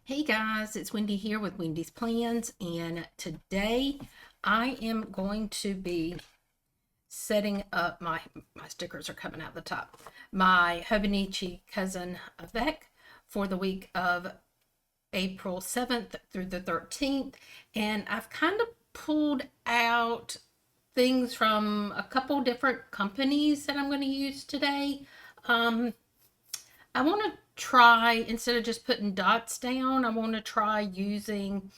Hey guys, it's Wendy here with Wendy's Plans, and today I am going to be setting up my stickers are coming out the top. My Hobonichi Cousin Avec for the week of April 7th through the 13th, and I've kind of pulled out things from a couple different companies that I'm going to use today. Um, I want to try, instead of just putting dots down, I want to try using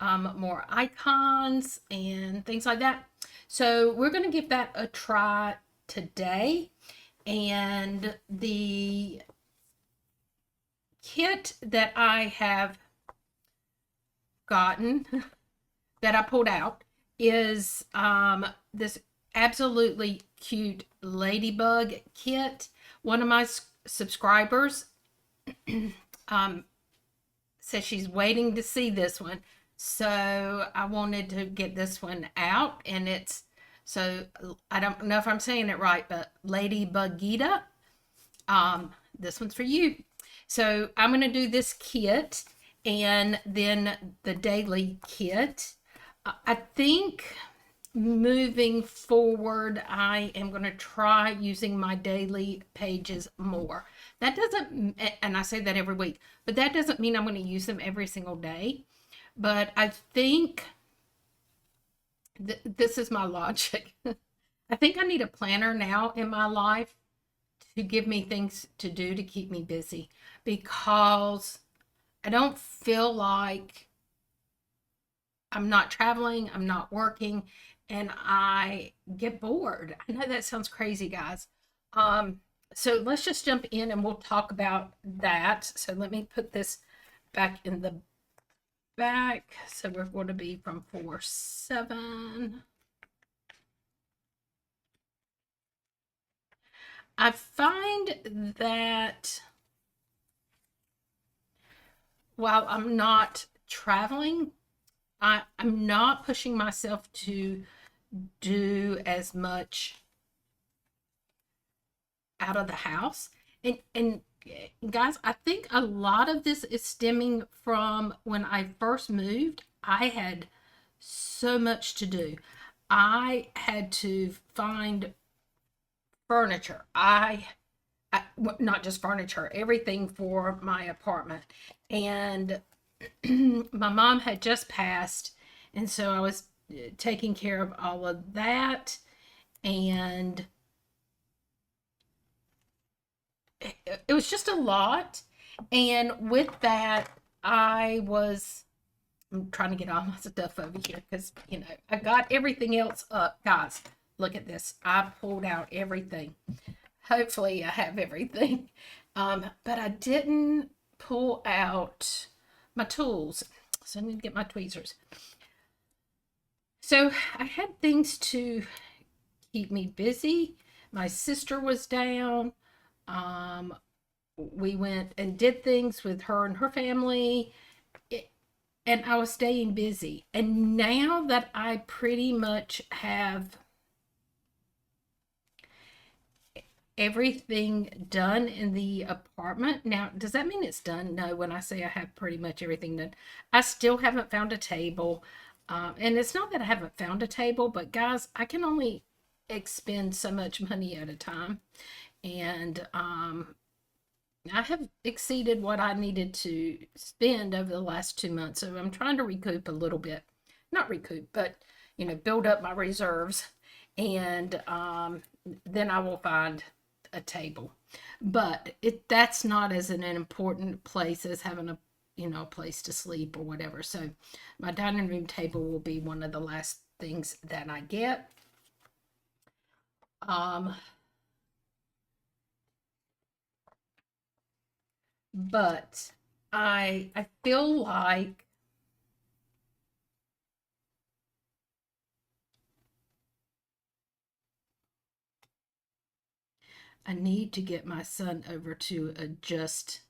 more icons and things like that. So we're going to give that a try today. And the kit that I have gotten, that I pulled out, is this absolutely cute ladybug kit. One of my subscribers says she's waiting to see this one, so I wanted to get this one out. And it's, so I don't know if I'm saying it right, but Ladybugita, this one's for you. So I'm going to do this kit and then the daily kit. I think moving forward, I am going to try using my daily pages more. That doesn't, and I say that every week, but that doesn't mean I'm going to use them every single day. But I think this is my logic. I think I need a planner now in my life to give me things to do to keep me busy, because I don't feel like I'm not traveling, I'm not working, and I get bored. I know that sounds crazy, guys. So let's just jump in and we'll talk about that. So let me put this back in the back. So we're going to be from 4-7. I find that while I'm not traveling, I'm not pushing myself to do as much out of the house. And guys, I think a lot of this is stemming from when I first moved. I had so much to do. I had to find furniture. I not just furniture, everything for my apartment. And my mom had just passed, and so I was taking care of all of that. And it was just a lot. And with that, I'm trying to get all my stuff over here because, I got everything else up. Guys, look at this. I pulled out everything. Hopefully, I have everything. But I didn't pull out my tools. So I need to get my tweezers. So I had things to keep me busy. My sister was down. We went and did things with her and her family, and I was staying busy. And now that I pretty much have everything done in the apartment, now, does that mean it's done? No, when I say I have pretty much everything done, I still haven't found a table. And it's not that I haven't found a table, but guys, I can only expend so much money at a time. And I have exceeded what I needed to spend over the last 2 months. So I'm trying to recoup a little bit. Not recoup, but, build up my reserves. And then I will find a table. But that's not as an important place as having a place to sleep or whatever. So my dining room table will be one of the last things that I get. Um, but I feel like I need to get my son over to adjust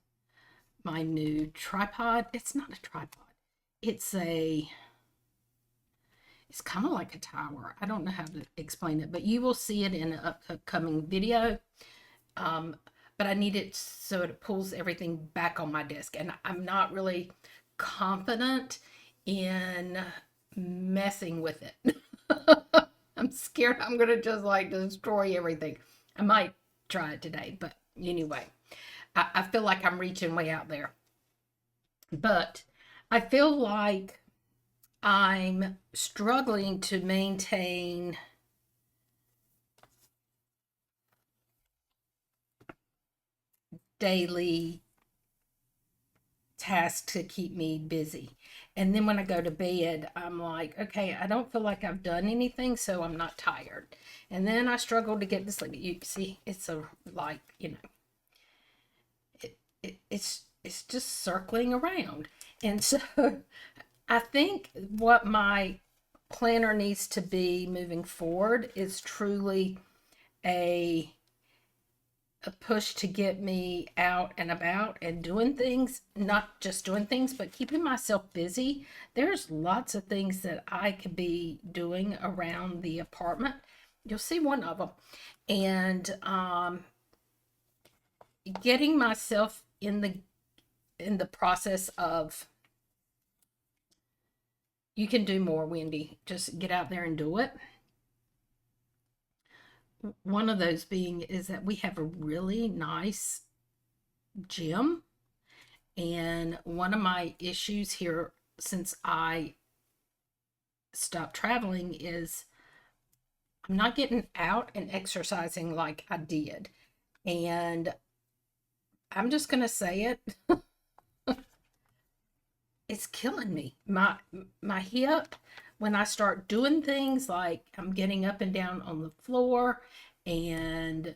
my new tripod. It's not a tripod. It's a it's kind of like a tower. I don't know how to explain it, but you will see it in an upcoming video. Um, but I need it so it pulls everything back on my desk. And I'm not really confident in messing with it. I'm scared I'm going to just like destroy everything. I might try it today, but anyway, I feel like I'm reaching way out there. But I feel like I'm struggling to maintain daily tasks to keep me busy. And then when I go to bed, I'm like, okay, I don't feel like I've done anything, so I'm not tired. And then I struggle to get to sleep. You see, it's a like, it's just circling around. And so I think what my planner needs to be moving forward is truly a push to get me out and about and doing things, not just doing things, but keeping myself busy. There's lots of things that I could be doing around the apartment. You'll see one of them. And getting myself in the process of, you can do more, Wendy. Just get out there and do it. One of those being is that we have a really nice gym. And one of my issues here since I stopped traveling is I'm not getting out and exercising like I did. And I'm just going to say it. It's killing me. My hip, when I start doing things like I'm getting up and down on the floor and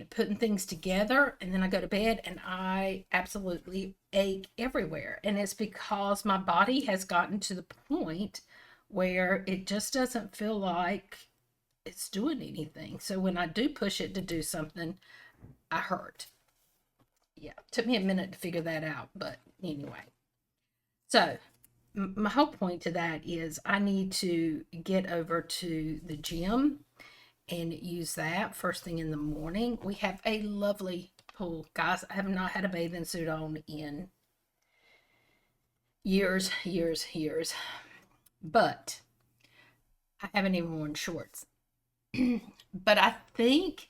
putting things together, and then I go to bed and I absolutely ache everywhere. And it's because my body has gotten to the point where it just doesn't feel like it's doing anything. So when I do push it to do something, I hurt. Yeah, it took me a minute to figure that out, but anyway. So my whole point to that is I need to get over to the gym and use that first thing in the morning. We have a lovely pool. Guys, I have not had a bathing suit on in years, years, years. But I haven't even worn shorts. But I think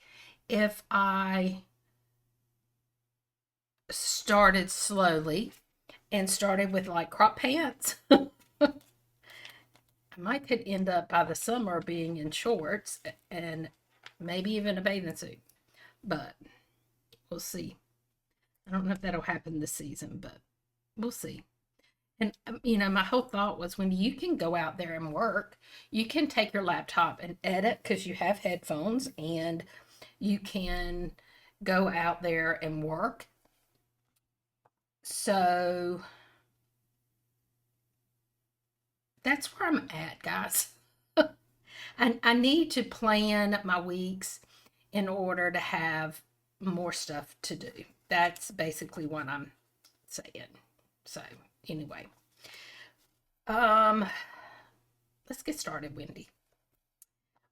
if I started slowly and started with like crop pants, I might could end up by the summer being in shorts and maybe even a bathing suit. But we'll see. I don't know if that'll happen this season, but we'll see. And my whole thought was when you can go out there and work, you can take your laptop and edit because you have headphones and you can go out there and work. So that's where I'm at, guys. And I need to plan my weeks in order to have more stuff to do. That's basically what I'm saying. So anyway, let's get started, Wendy.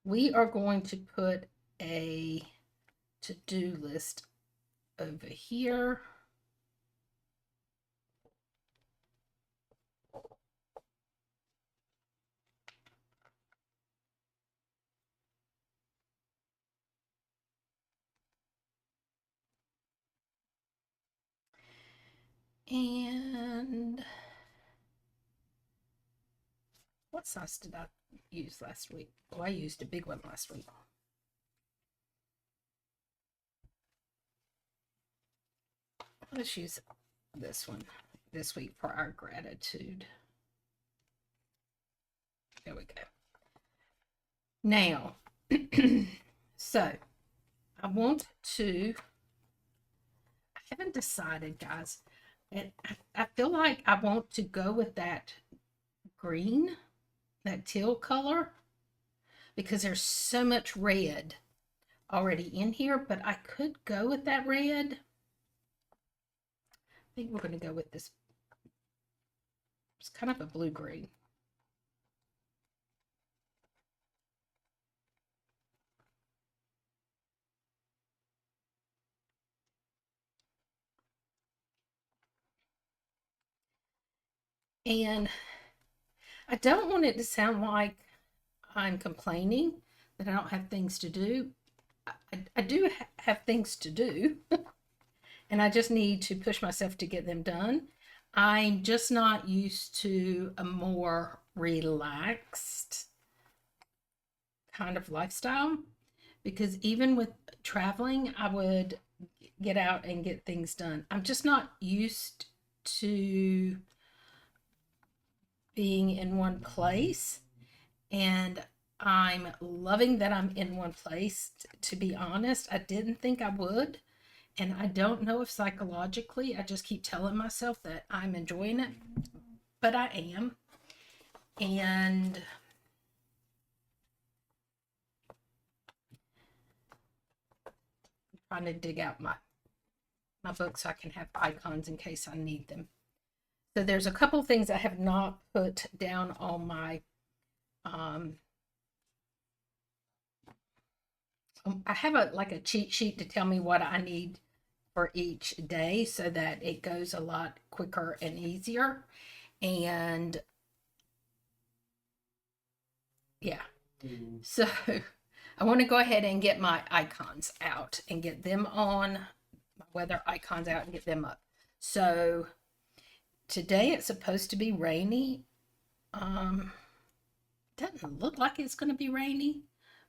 We are going to put a to-do list over here. And what size did I use last week? Oh, I used a big one last week. Let's use this one this week for our gratitude. There we go. Now, so I want to, I haven't decided, guys. And I feel like I want to go with that green, that teal color, because there's so much red already in here, but I could go with that red. I think we're going to go with this. It's kind of a blue-green. And I don't want it to sound like I'm complaining that I don't have things to do. I do have things to do, and I just need to push myself to get them done. I'm just not used to a more relaxed kind of lifestyle, because even with traveling, I would get out and get things done. I'm just not used to being in one place, and I'm loving that I'm in one place. To be honest, I didn't think I would, and I don't know if psychologically I just keep telling myself that I'm enjoying it, but I am. And I'm trying to dig out my book so I can have icons in case I need them. So there's a couple things I have not put down on my I have a cheat sheet to tell me what I need for each day so that it goes a lot quicker and easier. And yeah, so I want to go ahead and get my icons out and get them on, my weather icons out and get them up. So today it's supposed to be rainy. Doesn't look like it's going to be rainy,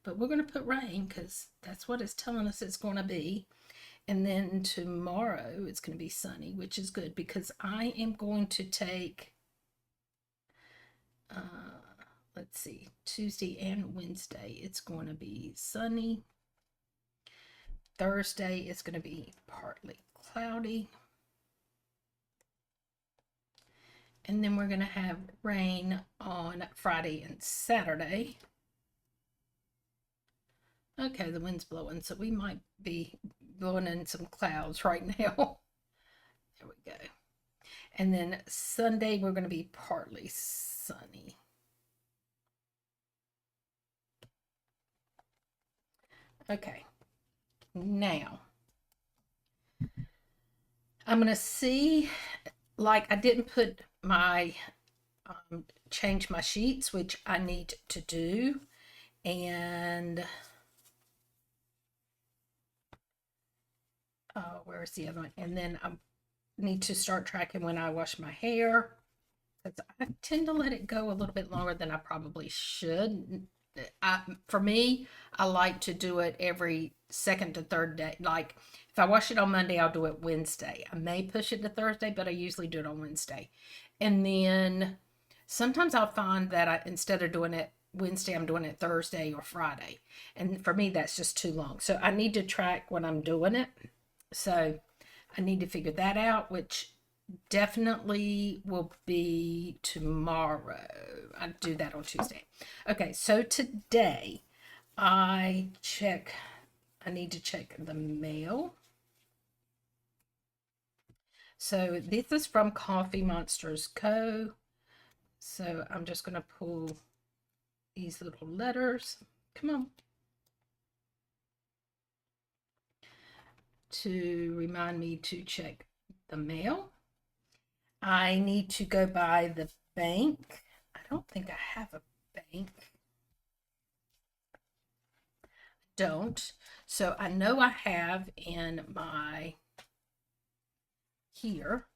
but we're going to put rain because that's what it's telling us it's going to be. And then tomorrow it's going to be sunny, which is good because I am going to take, let's see, Tuesday and Wednesday, it's going to be sunny. Thursday, it's going to be partly cloudy. And then we're going to have rain on Friday and Saturday. Okay, the wind's blowing, so we might be blowing in some clouds right now. There we go. And then Sunday, we're going to be partly sunny. Okay, now I'm going to see, like I didn't put my, change my sheets, which I need to do. And where's the other one? And then I need to start tracking when I wash my hair. I tend to let it go a little bit longer than I probably should. For me, I like to do it every second to third day. Like if I wash it on Monday, I'll do it Wednesday. I may push it to Thursday, but I usually do it on Wednesday. And then sometimes I'll find that instead of doing it Wednesday, I'm doing it Thursday or Friday. And for me, that's just too long. So I need to track when I'm doing it. So I need to figure that out, which definitely will be tomorrow. I do that on Tuesday. Okay, so today I need to check the mail. So this is from Coffee Monsters Co. So I'm just going to pull these little letters. Come on. To remind me to check the mail. I need to go by the bank. I don't think I have a bank. Don't. So I know I have in my here.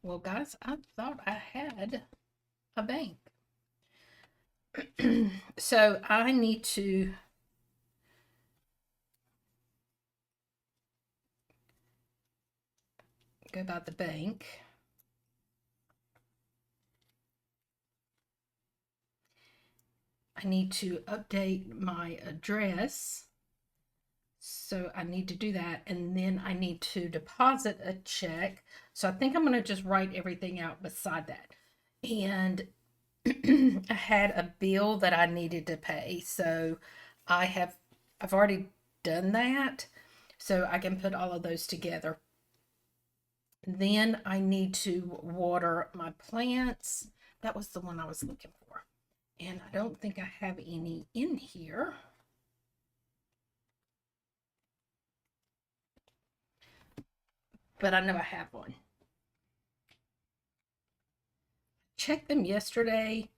Well, guys, I thought I had a bank. So I need to go by the bank. I need to update my address. So I need to do that. And then I need to deposit a check. So I think I'm going to just write everything out beside that. And I had a bill that I needed to pay. So I've already done that. So I can put all of those together. Then I need to water my plants. That was the one I was looking for. And I don't think I have any in here. but I know I have one. Checked them yesterday,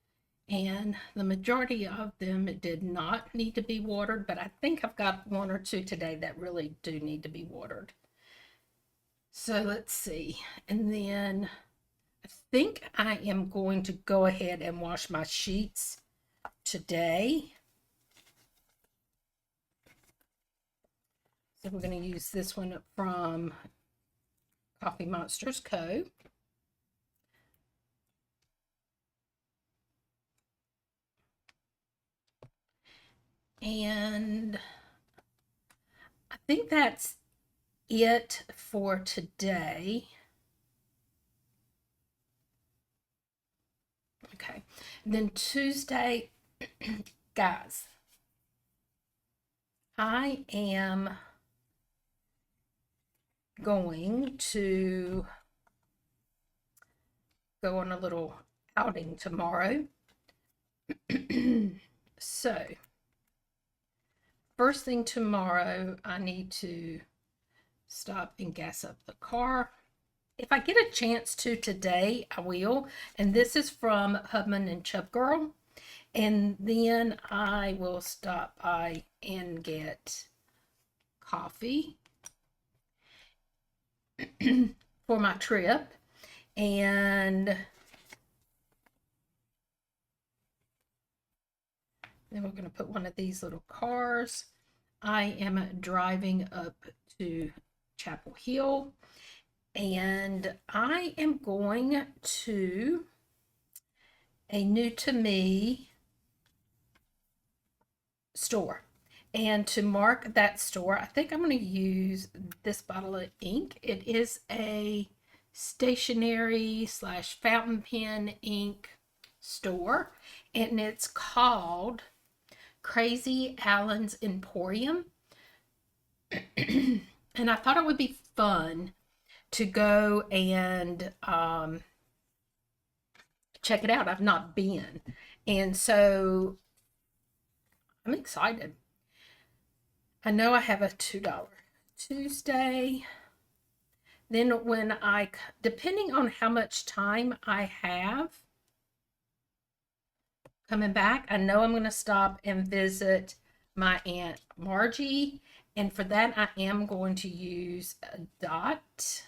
and the majority of them did not need to be watered, but I think I've got one or two today that really do need to be watered. So let's see. And then I think I am going to go ahead and wash my sheets today. So we're going to use this one from Coffee Monsters Co. And I think that's it for today. Okay, and then Tuesday, guys, I am going to go on a little outing tomorrow. So, first thing tomorrow, I need to stop and gas up the car. If I get a chance to today, I will. And this is from Hubman and Chubgirl. And then I will stop by and get coffee for my trip. And then we're going to put one of these little cars. I am driving up to Chapel Hill, and I am going to a new to me store. And to mark that store, I think I'm going to use this bottle of ink. It is a stationery slash fountain pen ink store, and it's called Crazy Allen's Emporium. And I thought it would be fun to go and check it out. I've not been, and so I'm excited. I know I have a $2 Tuesday. Then when depending on how much time I have coming back, I know I'm going to stop and visit my Aunt Margie. And for that, I am going to use a dot.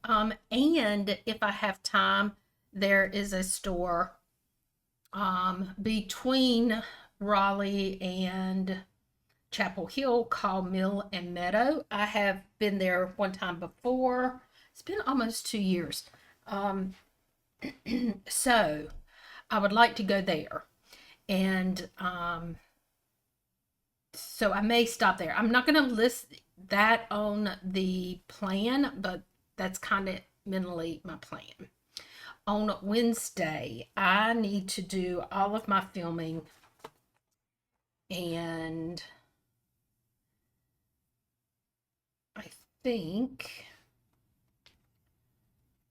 And if I have time, there is a store between Raleigh and Chapel Hill called Mill and Meadow. I have been there one time before. It's been almost 2 years. So I would like to go there. And so I may stop there. I'm not going to list that on the plan, but that's kind of mentally my plan. On Wednesday, I need to do all of my filming, and I think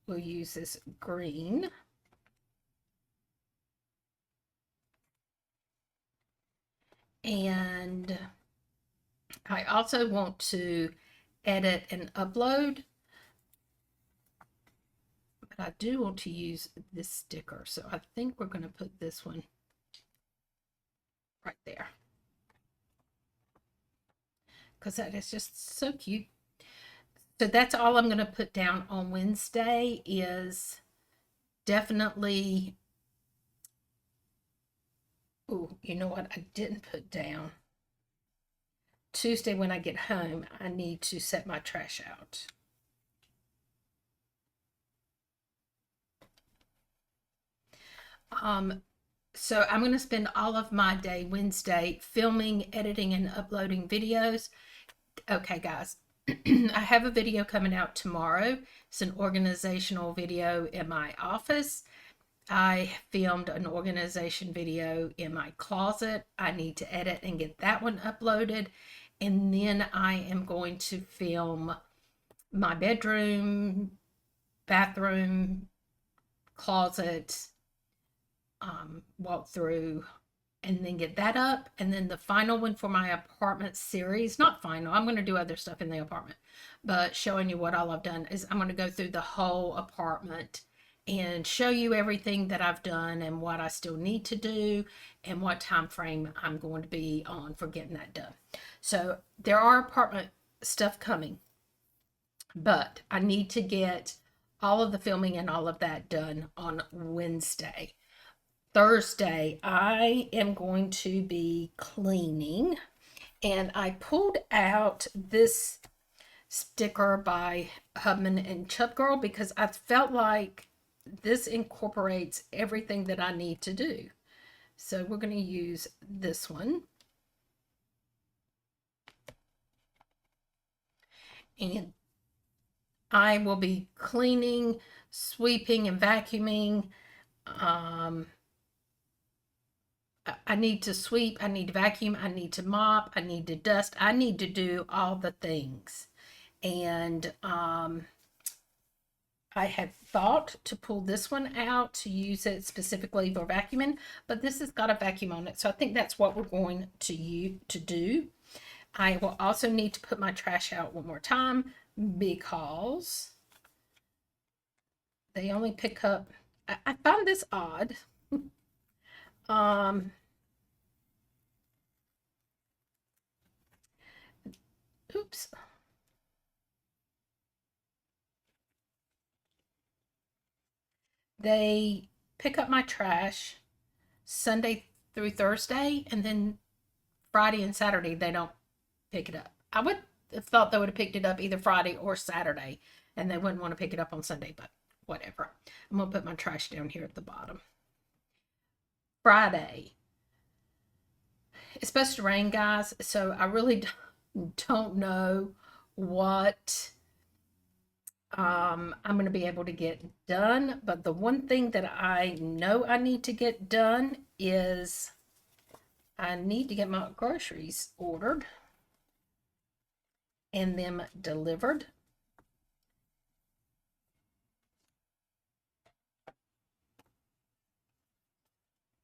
we'll use this green. And I also want to edit and upload, but I do want to use this sticker. So I think we're going to put this one right there, because that is just so cute. So that's all I'm going to put down on Wednesday is definitely, oh, you know what I didn't put down? Tuesday when I get home, I need to set my trash out. So I'm going to spend all of my day Wednesday filming, editing, and uploading videos. Okay, guys, I have a video coming out tomorrow. It's an organizational video in my office. I filmed an organization video in my closet. I need to edit and get that one uploaded. And then I am going to film my bedroom, bathroom, closet, walk through and then get that up. And then the final one for my apartment series, not final, I'm going to do other stuff in the apartment, but showing you what all I've done is I'm going to go through the whole apartment and show you everything that I've done and what I still need to do and what time frame I'm going to be on for getting that done. So there are apartment stuff coming, but I need to get all of the filming and all of that done on Wednesday. Thursday, I am going to be cleaning, and I pulled out this sticker by Hubman and Chubgirl because I felt like this incorporates everything that I need to do. So we're going to use this one. And I will be cleaning, sweeping, and vacuuming. I need to sweep, I need to vacuum, I need to mop, I need to dust, I need to do all the things. And I had thought to pull this one out to use it specifically for vacuuming, but this has got a vacuum on it, so I think that's what we're going to do. I will also need to put my trash out one more time because they only pick up, I found this odd. Oops. They pick up my trash Sunday through Thursday, and then Friday and Saturday they don't pick it up. I would have thought they would have picked it up either Friday or Saturday, and they wouldn't want to pick it up on Sunday, but whatever. I'm going to put my trash down here at the bottom. Friday. It's supposed to rain, guys, so I really don't know what I'm going to be able to get done. But the one thing that I know I need to get done is I need to get my groceries ordered and them delivered.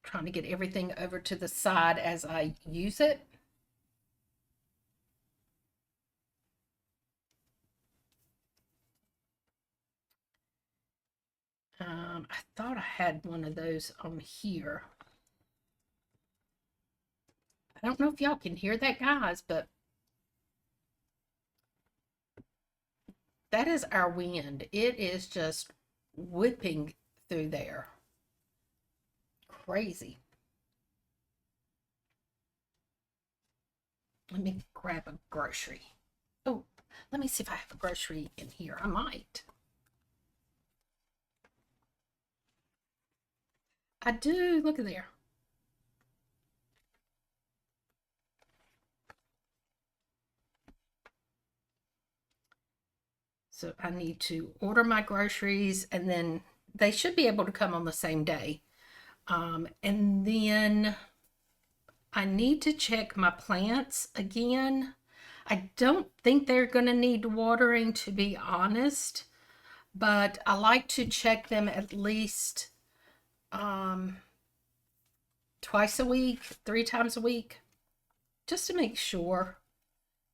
Trying to get everything over to the side as I use it. I thought I had one of those on here. I don't know if y'all can hear that, guys, but that is our wind. It is just whipping through there. Crazy. Let me grab a grocery. Oh, let me see if I have a grocery in here. I might. I do. Look at there. So I need to order my groceries, and then they should be able to come on the same day. And then I need to check my plants again. I don't think they're going to need watering, to be honest, but I like to check them at least twice a week, 3 times a week, just to make sure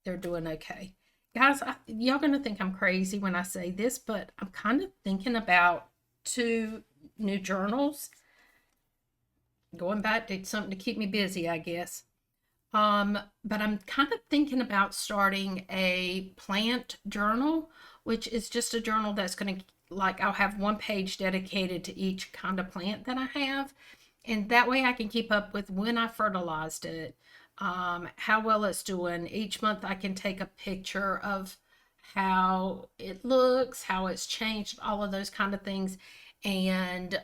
they're doing okay. Guys, y'all gonna think I'm crazy when I say this, but I'm kind of thinking about 2 new journals. Going back to something to keep me busy, I guess. But I'm kind of thinking about starting a plant journal, which is just a journal that's going to, like, I'll have one page dedicated to each kind of plant that I have. And that way I can keep up with when I fertilized it, how well it's doing. Each month I can take a picture of how it looks, how it's changed, all of those kind of things. And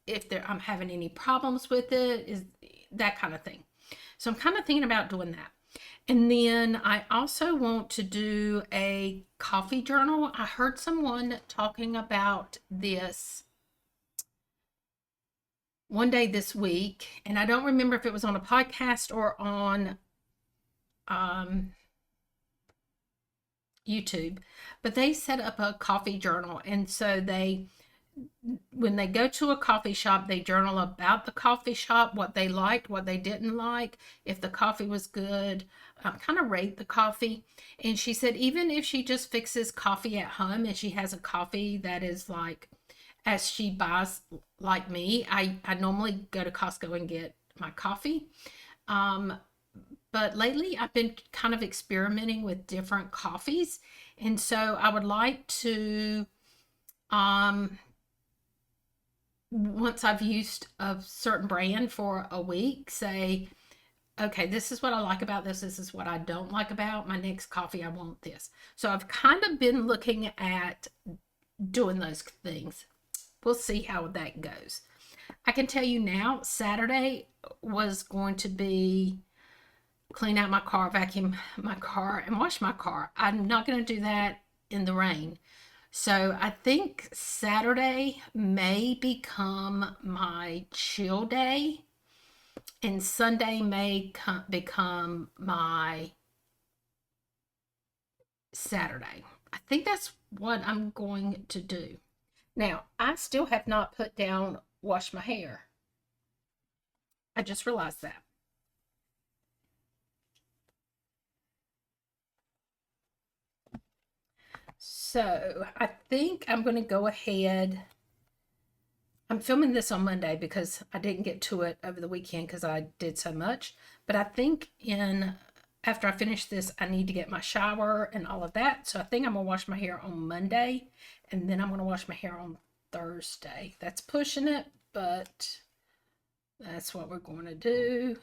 if I'm having any problems with it, is that kind of thing. So I'm kind of thinking about doing that. And then I also want to do a coffee journal. I heard someone talking about this one day this week, and I don't remember if it was on a podcast or on YouTube, but they set up a coffee journal, and so they when they go to a coffee shop, they journal about the coffee shop, what they liked, what they didn't like, if the coffee was good, kind of rate the coffee. And she said even if she just fixes coffee at home and she has a coffee that is like, as she buys, like me, I normally go to Costco and get my coffee. Um, but lately I've been kind of experimenting with different coffees. And so I would like to, um, once I've used a certain brand for a week, say, okay, this is what I like about this. This is what I don't like about my next coffee. I want this. So I've kind of been looking at doing those things. We'll see how that goes. I can tell you now, Saturday was going to be clean out my car, vacuum my car, and wash my car. I'm not going to do that in the rain. So I think Saturday may become my chill day, and Sunday may become my Saturday. I think that's what I'm going to do. Now, I still have not put down wash my hair. I just realized that. So I think I'm going to go ahead. I'm filming this on Monday because I didn't get to it over the weekend because I did so much. But I think after I finish this, I need to get my shower and all of that. So I think I'm going to wash my hair on Monday, and then I'm going to wash my hair on Thursday. That's pushing it, but that's what we're going to do.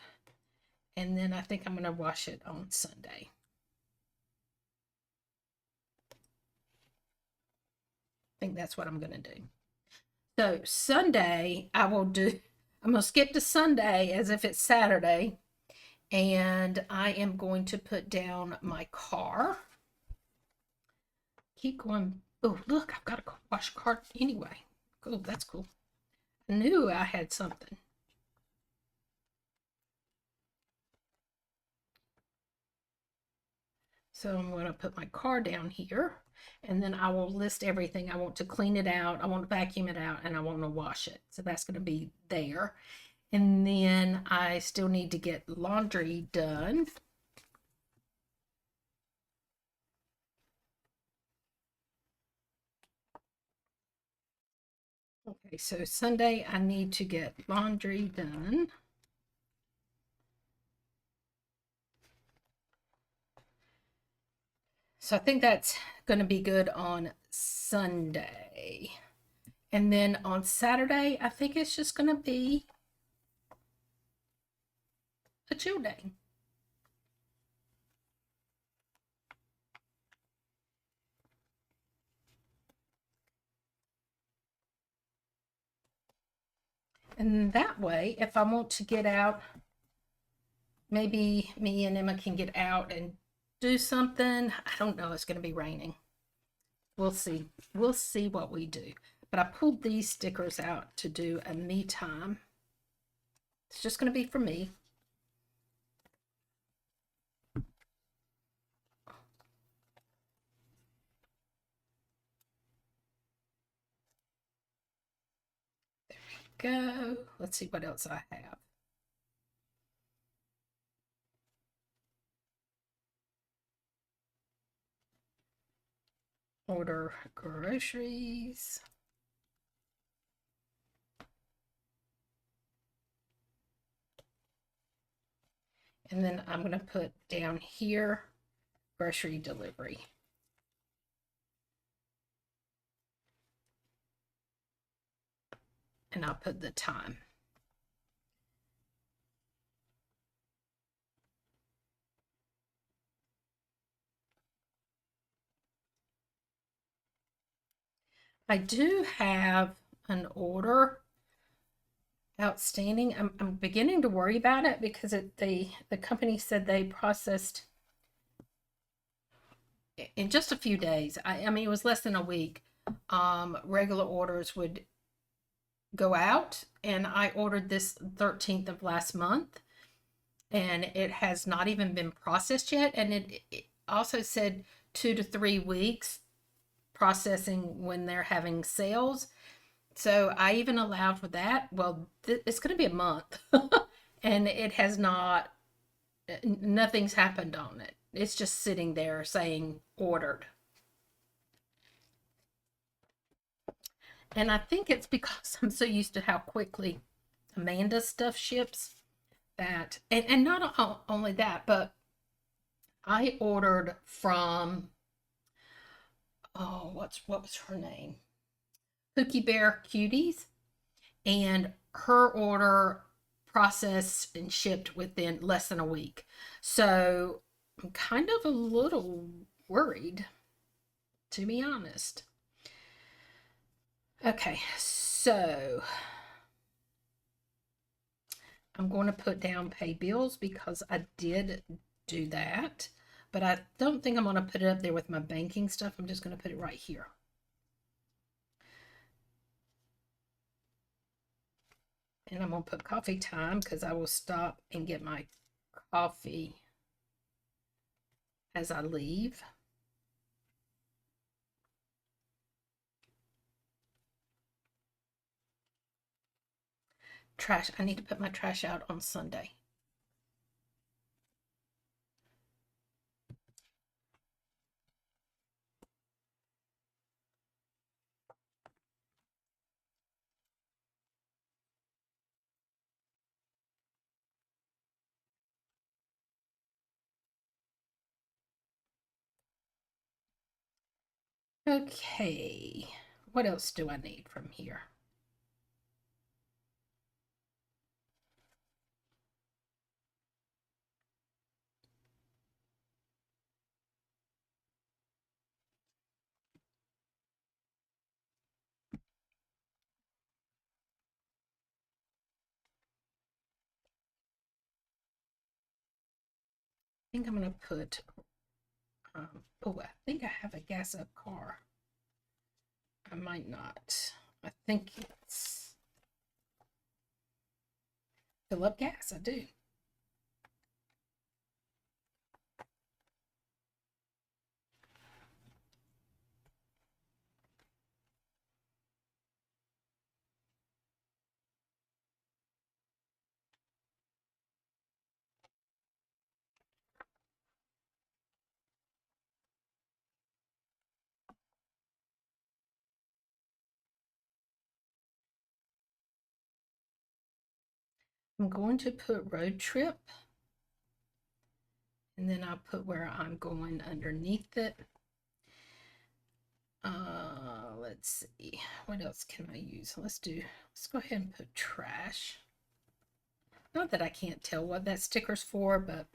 And then I think I'm going to wash it on Sunday. I think that's what I'm going to do. So Sunday, I'm going to skip to Sunday as if it's Saturday. And I am going to put down my car. Keep going. Oh, look, I've got a wash cart anyway. Cool, that's cool. I knew I had something. So I'm going to put my car down here, and then I will list everything. I want to clean it out, I want to vacuum it out, and I want to wash it. So that's going to be there. And then I still need to get laundry done. Okay, so Sunday I need to get laundry done. So I think that's going to be good on Sunday. And then on Saturday, I think it's just going to be a chill day. And that way, if I want to get out, maybe me and Emma can get out and do something. I don't know. It's going to be raining. We'll see. We'll see what we do. But I pulled these stickers out to do a me time. It's just going to be for me. There we go. Let's see what else I have. Order groceries. And then I'm going to put down here grocery delivery. And I'll put the time. I do have an order outstanding. I'm beginning to worry about it because the company said they processed in just a few days. I mean, it was less than a week. Regular orders would go out, and I ordered this 13th of last month, and it has not even been processed yet. And it also said 2 to 3 weeks processing when they're having sales. So I even allowed for that. Well, it's going to be a month, and it has not. Nothing's happened on it. It's just sitting there saying ordered. And I think it's because I'm so used to how quickly Amanda's stuff ships that, and not only that, but I ordered from, oh, what was her name? Cookie Bear Cuties, and her order processed and shipped within less than a week. So I'm kind of a little worried, to be honest. Okay, so I'm going to put down pay bills because I did do that, but I don't think I'm going to put it up there with my banking stuff. I'm just going to put it right here. And I'm going to put coffee time because I will stop and get my coffee as I leave. Trash. I need to put my trash out on Sunday. Okay. What else do I need from here? I think I'm going to put, oh, I think I have a gas up car. I might not. I think it's fill up gas. I do. I'm going to put road trip, and then I'll put where I'm going underneath it. Let's see, what else can I use? Let's go ahead and put trash. Not that I can't tell what that sticker's for, but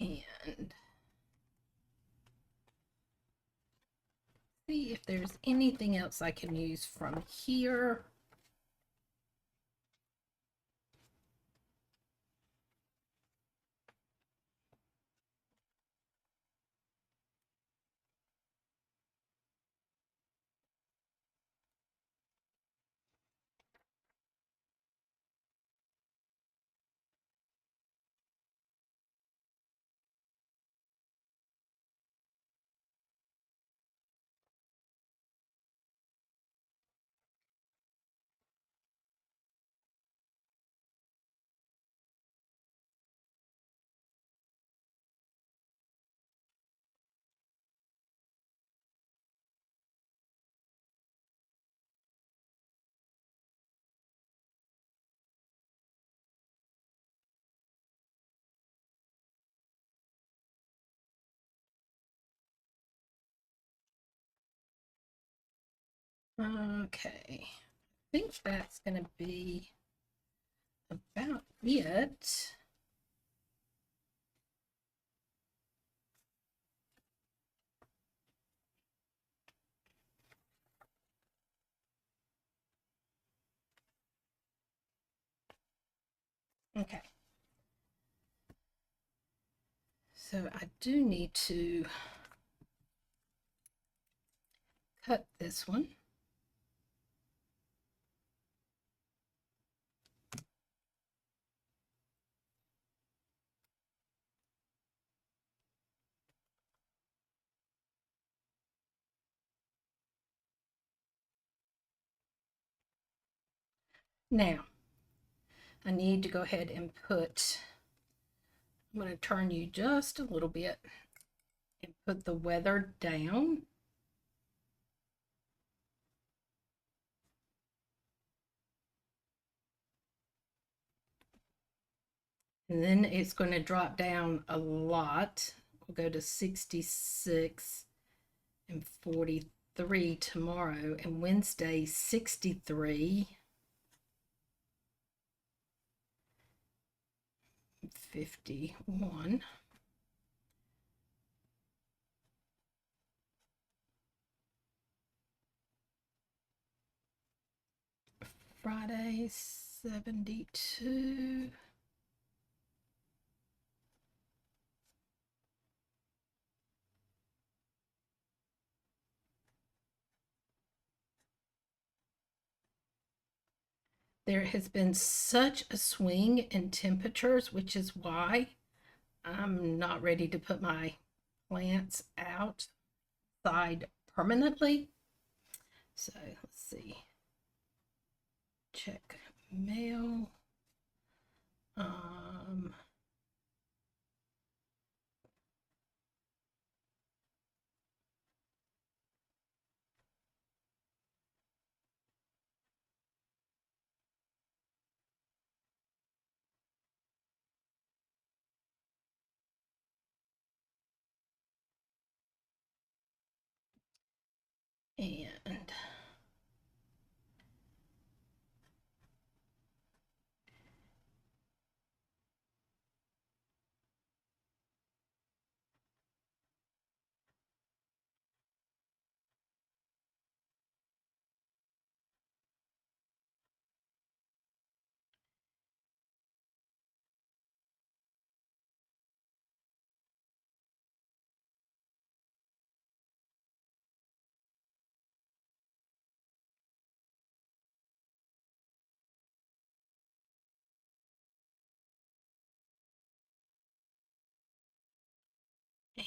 and see if there's anything else I can use from here. Okay, I think that's going to be about it. Okay. So I do need to cut this one. Now, I need to go ahead and put, I'm going to turn you just a little bit and put the weather down. And then it's going to drop down a lot. We'll go to 66 and 43 tomorrow, and Wednesday 63, 51. Friday 72. There has been such a swing in temperatures, which is why I'm not ready to put my plants outside permanently. So let's see. Check mail.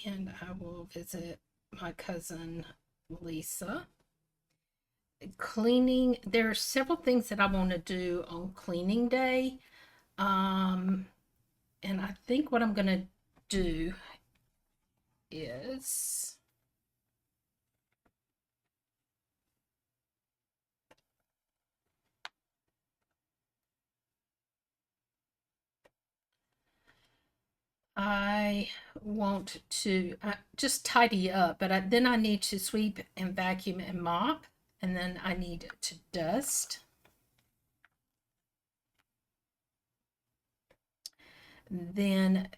And I will visit my cousin Lisa. Cleaning, there are several things that I want to do on cleaning day. And I think what I'm going to do is I want to just tidy up, but then I need to sweep and vacuum and mop, and then I need to dust. Then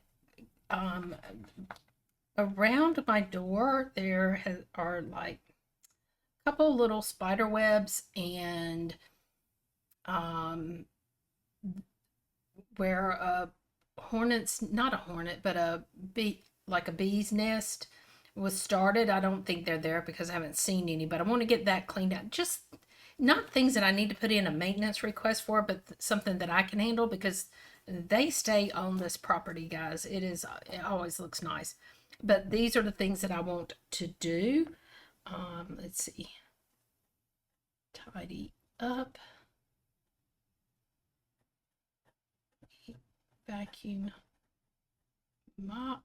around my door there are like a couple little spider webs, and where a hornet's not a hornet, but a bee, like a bee's nest, was started. I don't think they're there because I haven't seen any, but I want to get that cleaned out. Just not things that I need to put in a maintenance request for, but something that I can handle because they stay on this property, guys. It always looks nice. But these are the things that I want to do. Let's see. Tidy up. Vacuum. Mop.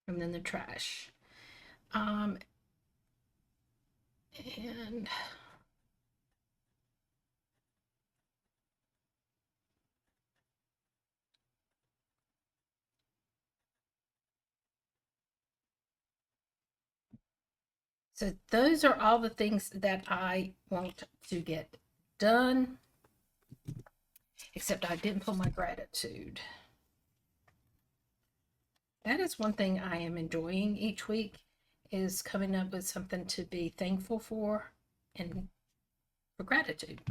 And then the trash. And So those are all the things that I want to get done, except I didn't put my gratitude. That is one thing I am enjoying each week, is coming up with something to be thankful for and for gratitude.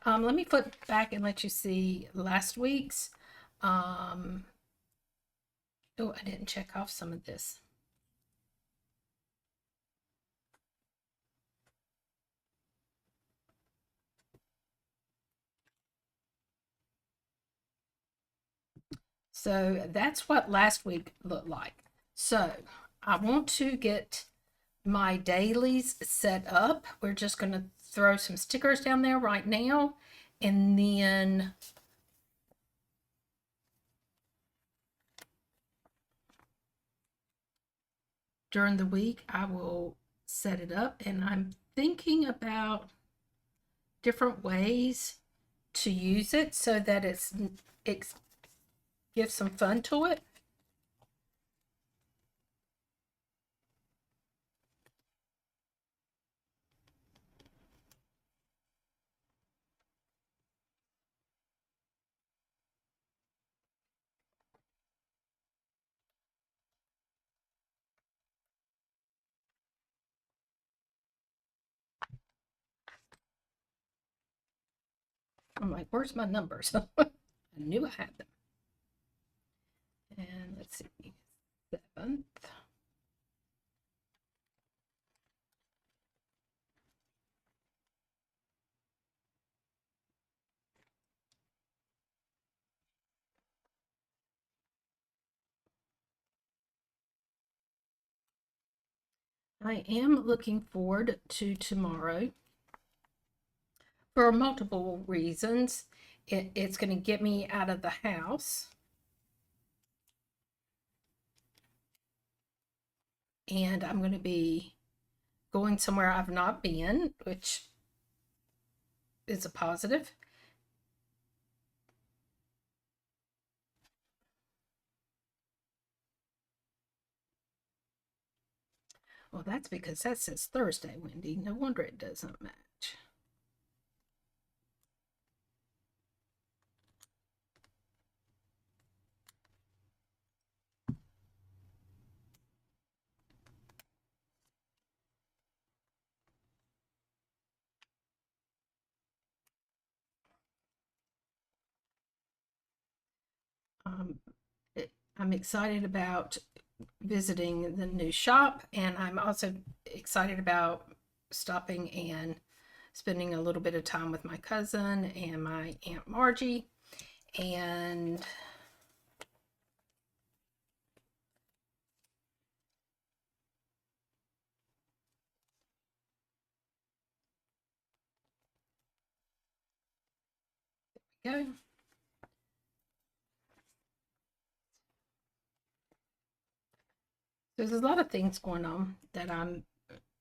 Let me flip back and let you see last week's. Oh, I didn't check off some of this. So that's what last week looked like. So I want to get my dailies set up. We're just going to throw some stickers down there right now, and then during the week I will set it up, and I'm thinking about different ways to use it so that it gives some fun to it. I'm like, where's my numbers? I knew I had them. And let's see, 7th. I am looking forward to tomorrow for multiple reasons. It's going to get me out of the house, and I'm going to be going somewhere I've not been, which is a positive. Well, that's because that says Thursday, Wendy. No wonder it doesn't match. Um, I'm excited about visiting the new shop, and I'm also excited about stopping and spending a little bit of time with my cousin and my Aunt Margie. And go. There's a lot of things going on that I'm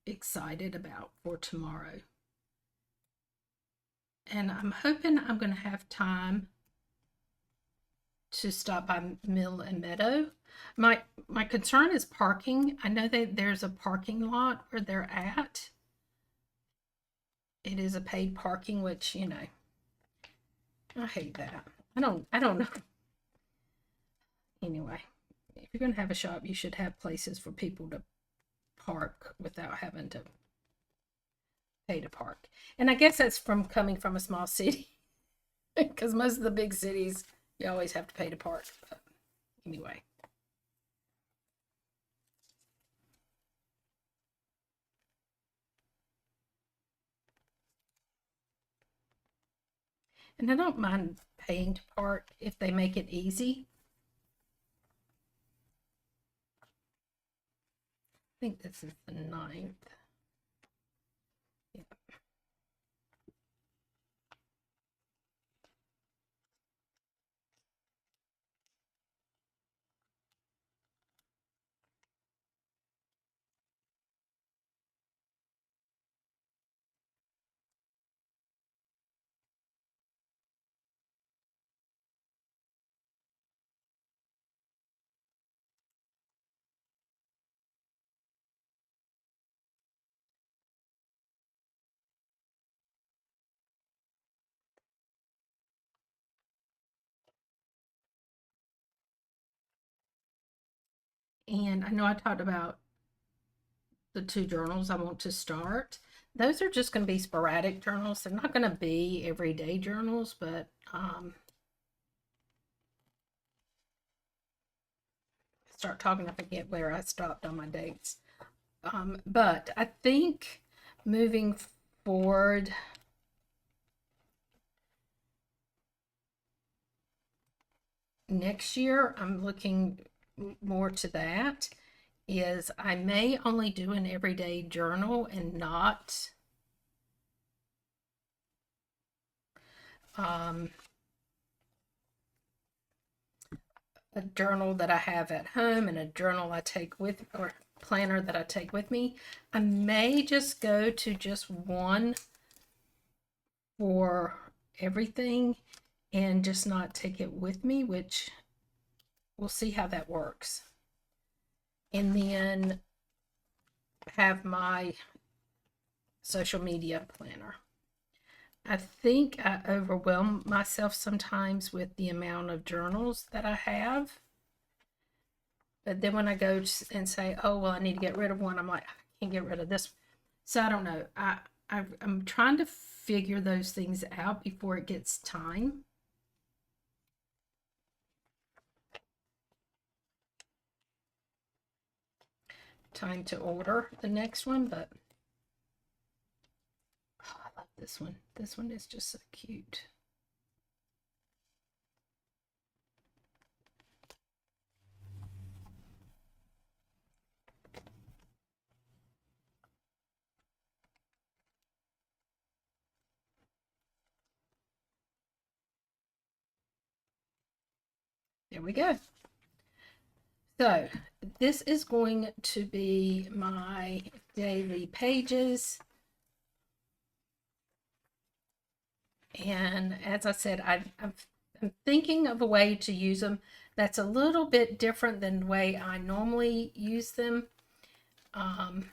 excited about for tomorrow. And I'm hoping I'm going to have time to stop by Mill and Meadow. My concern is parking. I know that there's a parking lot where they're at. It is a paid parking, which, I hate that. I don't know. Anyway, if you're going to have a shop, you should have places for people to park without having to pay to park. And I guess that's from coming from a small city, because most of the big cities, you always have to pay to park. But anyway. And I don't mind paying to park if they make it easy. I think this is the 9th. Yeah. And I know I talked about the 2 journals I want to start. Those are just going to be sporadic journals. They're not going to be everyday journals, but start talking, I forget where I stopped on my dates. But I think moving forward, next year, I'm looking more to that, is I may only do an everyday journal and not a journal that I have at home and a journal I take with, or planner that I take with me. I may just go to just one for everything and just not take it with me, which we'll see how that works. And then have my social media planner. I think I overwhelm myself sometimes with the amount of journals that I have. But then when I go and say, oh, well, I need to get rid of one, I'm like, I can't get rid of this. So I don't know. I'm trying to figure those things out before it gets time. Time to order the next one, but oh, I love this one. This one is just so cute. There we go. So this is going to be my daily pages. And as I said, I'm thinking of a way to use them that's a little bit different than the way I normally use them. And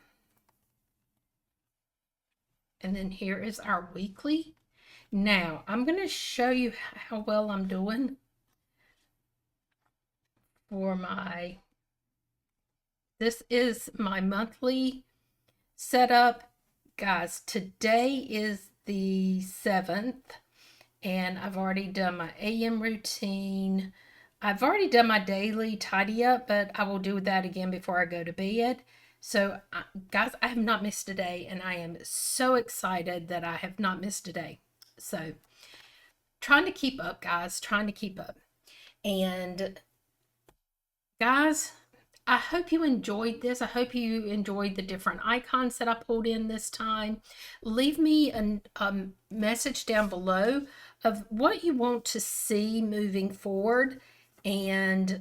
then here is our weekly. Now, I'm going to show you how well I'm doing for my, this is my monthly setup. Guys, today is the 7th, and I've already done my AM routine. I've already done my daily tidy up, but I will do that again before I go to bed. So, guys, I have not missed a day, and I am so excited that I have not missed a day. So, trying to keep up, guys, trying to keep up. And, guys, I hope you enjoyed this. I hope you enjoyed the different icons that I pulled in this time. Leave me a message down below of what you want to see moving forward. And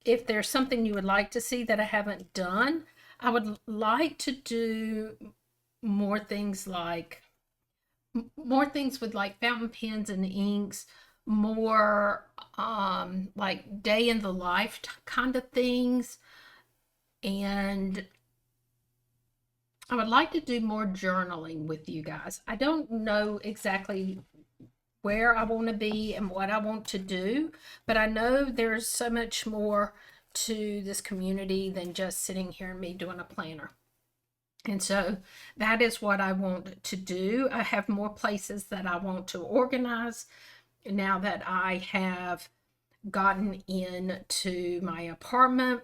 if there's something you would like to see that I haven't done, I would like to do more things with like fountain pens and inks, more like day in the life kind of things. And I would like to do more journaling with you guys. I don't know exactly where I want to be and what I want to do, but I know there's so much more to this community than just sitting here and me doing a planner. And so that is what I want to do. I have more places that I want to organize now that I have gotten into my apartment.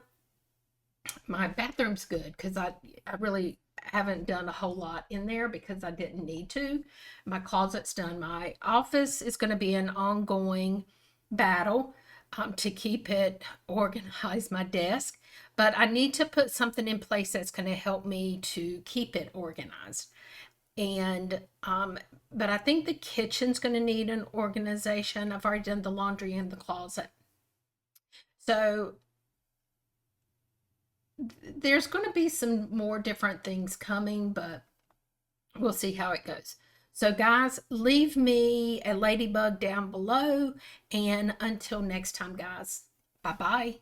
My bathroom's good because I really haven't done a whole lot in there because I didn't need to. My closet's done. My office is going to be an ongoing battle to keep it organized, my desk. But I need to put something in place that's going to help me to keep it organized. And but I think the kitchen's going to need an organization. I've already done the laundry in the closet. So there's going to be some more different things coming, but we'll see how it goes. So guys, leave me a ladybug down below, and until next time, guys, bye-bye.